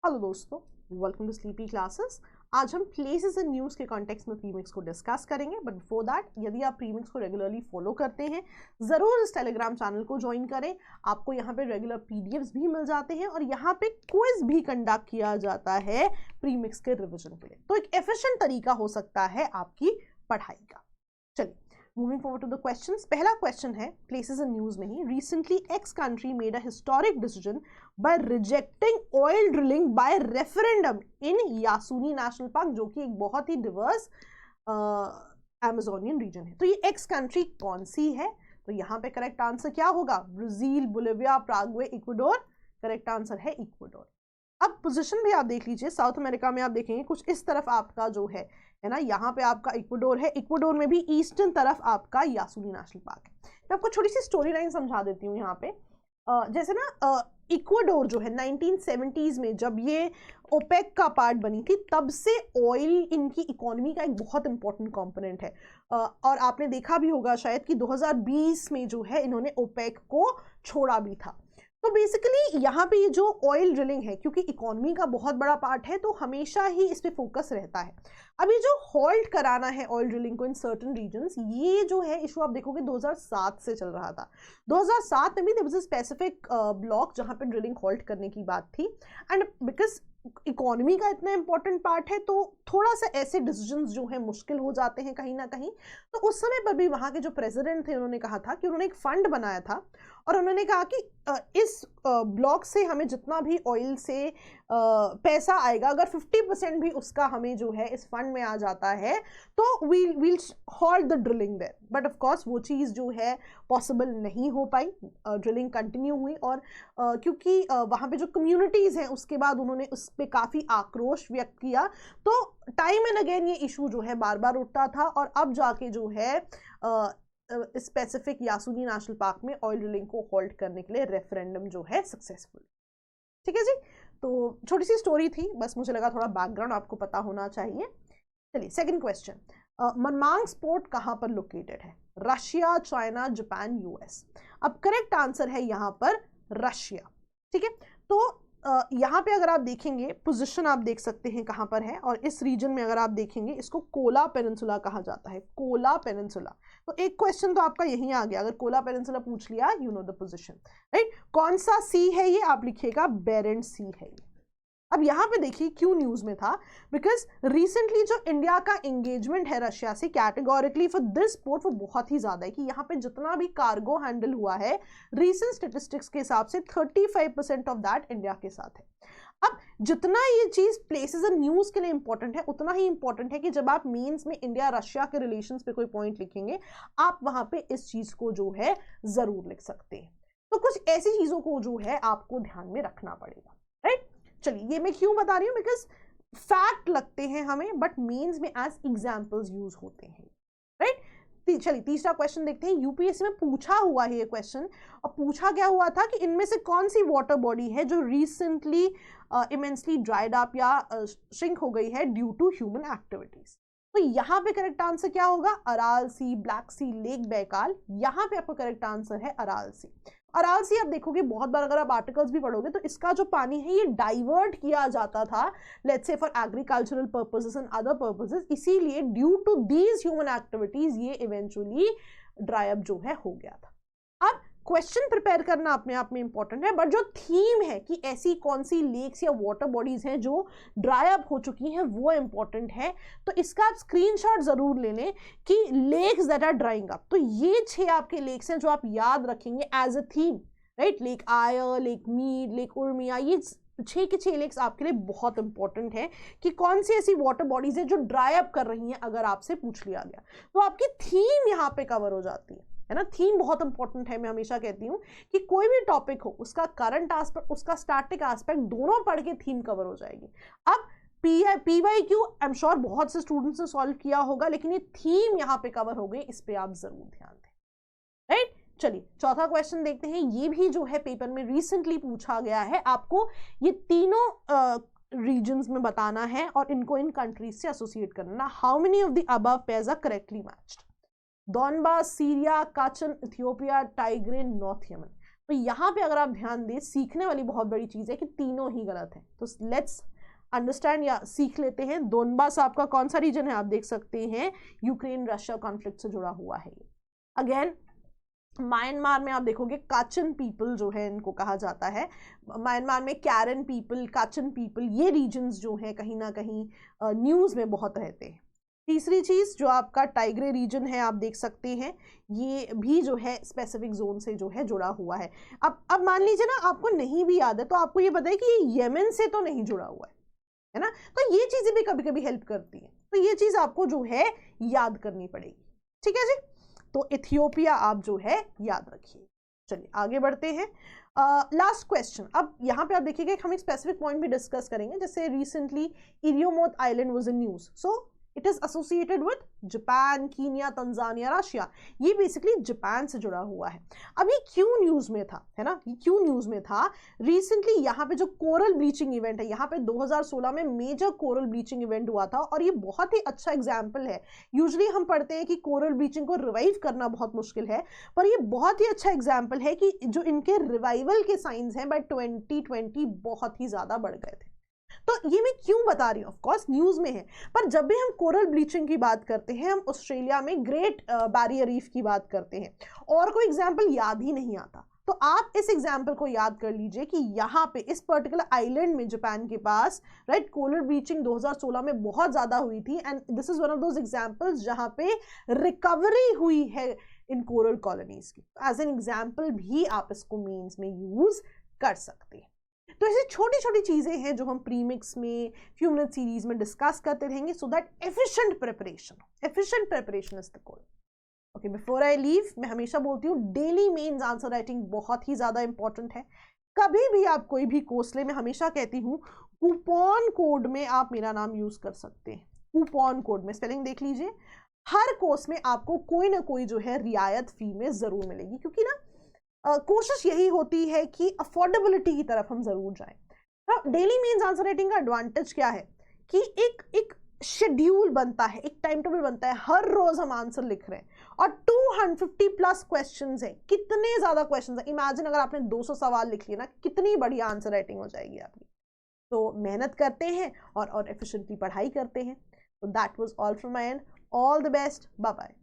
Hello दोस्तों, welcome to sleepy classes. आज हम प्लेसेस एंड न्यूज़ के कॉन्टेक्स्ट में प्रीमिक्स को डिस्कस करेंगे, बट बिफोर दैट यदि आप प्रीमिक्स को रेगुलरली फॉलो करते हैं ज़रूर इस टेलीग्राम चैनल को ज्वाइन करें। आपको यहाँ पे रेगुलर पीडीएफ्स भी मिल जाते हैं और यहाँ पे क्विज भी कंडक्ट किया जाता है प्रीमिक्स के रिविजन के लिए, तो एक एफिशिएंट तरीका हो सकता है आपकी पढ़ाई का। चलिए moving forward to the questions. पहला क्वेश्चन है प्लेसेस इन न्यूज़ में ही, recently X country made a historic decision by rejecting oil drilling by referendum in Yasuni national park, जो कि एक बहुत ही डिवर्स अमेजोनियन रीजन है। तो ये एक्स कंट्री कौन सी है? तो यहाँ पे करेक्ट आंसर क्या होगा? Brazil, Bolivia, Paraguay, Ecuador. Correct answer है इक्वाडोर। अब पोजीशन भी आप देख लीजिए, साउथ अमेरिका में आप देखेंगे कुछ इस तरफ आपका जो है ना, यहाँ पे आपका इक्वाडोर है, इक्वाडोर में भी ईस्टर्न तरफ आपका यासूनी नेशनल पार्क है। मैं आपको छोटी सी स्टोरी लाइन समझा देती हूँ यहाँ पे। जैसे ना इक्वाडोर जो है 1970s में जब ये ओपेक का पार्ट बनी थी, तब से ऑयल इनकी इकोनॉमी का एक बहुत इंपॉर्टेंट कंपोनेंट है। और आपने देखा भी होगा शायद कि 2020 में जो है इन्होंने ओपेक को छोड़ा भी था। तो बेसिकली यहाँ पे ये जो ऑयल ड्रिलिंग है, क्योंकि इकोनॉमी का बहुत बड़ा पार्ट है, तो हमेशा ही इस पे फोकस रहता है। अब ये जो हॉल्ट कराना है ऑयल ड्रिलिंग को इन सर्टेन रीजन्स, ये जो है इशू आप देखोगे 2007 से चल रहा था। 2007 में भी there was a specific block जहाँ पे ड्रिलिंग हॉल्ट करने की बात थी, एंड बिकॉज इकोनॉमी का इतना इंपॉर्टेंट पार्ट है तो थोड़ा सा ऐसे डिसीजंस जो है मुश्किल हो जाते हैं कहीं ना कहीं। तो उस समय पर भी वहाँ के जो प्रेसिडेंट थे उन्होंने कहा था कि उन्होंने एक फंड बनाया था और उन्होंने कहा कि इस ब्लॉक से हमें जितना भी ऑयल से पैसा आएगा, अगर 50% भी उसका हमें जो है इस फंड में आ जाता है तो we'll halt the drilling there. But of course वो चीज़ जो है पॉसिबल नहीं हो पाई, ड्रिलिंग कंटिन्यू हुई। और क्योंकि वहाँ पे जो कम्युनिटीज़ हैं उसके बाद उन्होंने उस पर काफ़ी आक्रोश व्यक्त किया, तो टाइम एंड अगेन ये इशू जो है बार बार उठता था। और अब जाके जो है स्पेसिफिक यासूनी नेशनल पार्क में ऑयल ड्रिलिंग को होल्ड करने के लिए रेफरेंडम जो है सक्सेसफुल। ठीक है जी, तो छोटी सी स्टोरी थी, बस मुझे लगा थोड़ा बैकग्राउंड आपको पता होना चाहिए। चलिए सेकंड क्वेश्चन, मनमांग पोर्ट कहाँ पर लोकेटेड है? Russia, China, Japan, US. अब करेक्ट आंसर है यहाँ पर रशिया। ठीक है, तो यहाँ पे अगर आप देखेंगे पोजीशन आप देख सकते हैं कहाँ पर है, और इस रीजन में अगर आप देखेंगे इसको कोला पेनिनसुला कहा जाता है, कोला पेनिनसुला। तो एक क्वेश्चन तो आपका यहीं आ गया, अगर कोला पेनिनसुला पूछ लिया you know the position, right. कौन सा सी है ये? आप लिखिएगा बेरेंट सी है ये। अब यहाँ पे देखिए क्यों न्यूज़ में था, बिकॉज रिसेंटली जो इंडिया का एंगेजमेंट है रशिया से कैटेगोरिकली फॉर दिस पोर्ट वो बहुत ही ज़्यादा है कि यहाँ पे जितना भी कार्गो हैंडल हुआ है रीसेंट स्टेटिस्टिक्स के हिसाब से 35% ऑफ दैट इंडिया के साथ है। अब जितना ये चीज़ प्लेसेस एंड न्यूज़ के लिए इंपॉर्टेंट है, उतना ही इंपॉर्टेंट है कि जब आप मेंस में इंडिया रशिया के रिलेशंस पे कोई पॉइंट लिखेंगे, आप वहाँ पे इस चीज़ को जो है ज़रूर लिख सकते हैं। तो कुछ ऐसी चीज़ों को जो है आपको ध्यान में रखना पड़ेगा, राइट। चलिए ये मैं क्यों बता रही हूँ, बिकॉज फैक्ट लगते हैं हमें बट मेंस में एज एग्जाम्पल्स यूज होते हैं, राइट। चलिए तीसरा क्वेश्चन देखते हैं। यूपीएससी में पूछा हुआ है ये क्वेश्चन, और पूछा क्या हुआ था कि इनमें से कौन सी वाटर बॉडी है जो रिसेंटली इमेंसली ड्राइड अप या श्रिंक हो गई है ड्यू टू ह्यूमन एक्टिविटीज। तो यहाँ पे करेक्ट आंसर क्या होगा? अराल सी, ब्लैक सी, लेक बैकाल। यहाँ पे आपका करेक्ट आंसर है अराल सी। अराल सी आप देखोगे बहुत बार अगर आप आर्टिकल्स भी पढ़ोगे तो इसका जो पानी है ये डाइवर्ट किया जाता था, let's say for agricultural purposes and other purposes, इसीलिए due to these human activities ये इवेंचुअली ड्राई अप जो है हो गया था। अब क्वेश्चन प्रिपेयर करना अपने आप में इंपॉर्टेंट है, बट जो थीम है कि ऐसी कौन सी लेक्स या वाटर बॉडीज हैं जो ड्राई अप हो चुकी हैं वो इंपॉर्टेंट है। तो इसका आप स्क्रीनशॉट जरूर ले लें कि lakes that are drying up. तो ये 6 आपके लेक्स हैं जो आप याद रखेंगे as a theme, right. Lake Eyre, lake Mead, lake Urmia, ये 6 के 6 लेक्स आपके लिए बहुत इंपॉर्टेंट है कि कौन सी ऐसी वाटर बॉडीज है जो ड्राई अप कर रही हैं। अगर आपसे पूछ लिया गया तो आपकी थीम यहाँ पे कवर हो जाती है ना। थीम बहुत इंपॉर्टेंट है। मैं हमेशा कहती हूँ कि कोई भी टॉपिक हो उसका करंट एस्पेक्ट, उसका स्टैटिक एस्पेक्ट दोनों पढ़ के थीम कवर हो जाएगी। अब PYQ आई एम श्योर बहुत से स्टूडेंट्स ने सॉल्व किया होगा, लेकिन ये थीम यहाँ पे कवर हो गई, इस पे आप जरूर ध्यान दें, राइट। चलिए चौथा क्वेश्चन देखते हैं। ये भी जो है पेपर में रिसेंटली पूछा गया है, आपको ये तीनों रीजन्स में बताना है और इनको इन कंट्रीज से एसोसिएट करना। How many of the above pairs are correctly matched? Donbas, Syria, Kachin, Ethiopia, Tigray, north Yemen. तो यहाँ पे अगर आप ध्यान दें, सीखने वाली बहुत बड़ी चीज है कि तीनों ही गलत है। तो लेट्स अंडरस्टैंड या सीख लेते हैं। दोनबास आपका कौन सा रीजन है? आप देख सकते हैं यूक्रेन रशिया कॉन्फ्लिक्ट से जुड़ा हुआ है। अगेन म्यांमार में आप देखोगे काचन पीपल जो है इनको कहा जाता है। म्यांमार में कैरन पीपल, काचन पीपल, ये रीजन्स जो है कहीं ना कहीं न्यूज़ में बहुत रहते हैं। तीसरी चीज़ जो आपका टाइग्रे रीजन है आप देख सकते हैं, ये भी जो है स्पेसिफिक जोन से जो है जुड़ा हुआ है। अब मान लीजिए ना आपको नहीं भी याद है तो आपको ये पता है कि ये यमन से तो नहीं जुड़ा हुआ है ना, तो ये चीज़ें भी कभी कभी हेल्प करती हैं। तो ये चीज़ आपको जो है याद करनी पड़ेगी। ठीक है जी, तो इथियोपिया आप जो है याद रखिए। चलिए आगे बढ़ते हैं। Last question. अब यहाँ पे आप देखिएगा हम एक स्पेसिफिक पॉइंट भी डिस्कस करेंगे, जैसे recently Iriomote island was in news, so it is associated with Japan, Kenya, Tanzania, Russia. ये बेसिकली जापान से जुड़ा हुआ है। अब ये क्यों न्यूज में था, है ना, ये क्यों न्यूज में था? रिसेंटली यहाँ पे जो कोरल ब्लीचिंग इवेंट है, यहाँ पे 2016 में मेजर कोरल ब्लीचिंग इवेंट हुआ था और ये बहुत ही अच्छा एग्जाम्पल है। यूजुअली हम पढ़ते हैं कि कोरल ब्लीचिंग को रिवाइव करना बहुत मुश्किल है, पर ये बहुत ही अच्छा एग्जाम्पल है कि जो इनके रिवाइवल के साइंस हैं बाय 2020 बहुत ही ज्यादा बढ़ गए थे। तो ये मैं क्यों बता रही हूँ, ऑफ कोर्स न्यूज में है, पर जब भी हम कोरल ब्लीचिंग की बात करते हैं, हम ऑस्ट्रेलिया में ग्रेट बैरियर रीफ की बात करते हैं, और कोई एग्जाम्पल याद ही नहीं आता। तो आप इस एग्जाम्पल को याद कर लीजिए कि यहाँ पे इस पर्टिकुलर आइलैंड में जापान के पास राइट कोरल ब्लीचिंग 2016 में बहुत ज्यादा हुई थी, and this is one of those examples जहाँ पे रिकवरी हुई है इन कोरल कॉलोनीज की। एज एन एग्जाम्पल भी आप इसको मेंस में यूज कर सकते हैं। तो ऐसी छोटी छोटी चीजें हैं जो हम प्रीमिक्स में फ्यू मिनट सीरीज में डिस्कस करते रहेंगे, so that efficient preparation is the goal. Okay, before I leave मैं हमेशा बोलती हूँ डेली मेंस आंसर राइटिंग बहुत ही ज्यादा इंपॉर्टेंट है। कभी भी आप कोई भी कोर्स ले, मैं हमेशा कहती हूँ कूपन कोड में आप मेरा नाम यूज कर सकते हैं। कूपन कोड में स्पेलिंग देख लीजिए, हर कोर्स में आपको कोई ना कोई जो है रियायत फी में जरूर मिलेगी, क्योंकि ना कोशिश यही होती है कि अफोर्डेबिलिटी की तरफ हम जरूर जाएं। डेली मेंस आंसर राइटिंग का एडवांटेज क्या है कि एक शेड्यूल बनता है, एक टाइम टेबल बनता है, हर रोज हम आंसर लिख रहे हैं, और 250 प्लस क्वेश्चंस है। कितने ज्यादा क्वेश्चंस है, इमेजिन अगर आपने 200 सवाल लिख लिए ना, कितनी बढ़िया आंसर राइटिंग हो जाएगी आपकी। तो मेहनत करते हैं और एफिशिएंटली पढ़ाई करते हैं। तो that was all from my end, all the best, bye bye.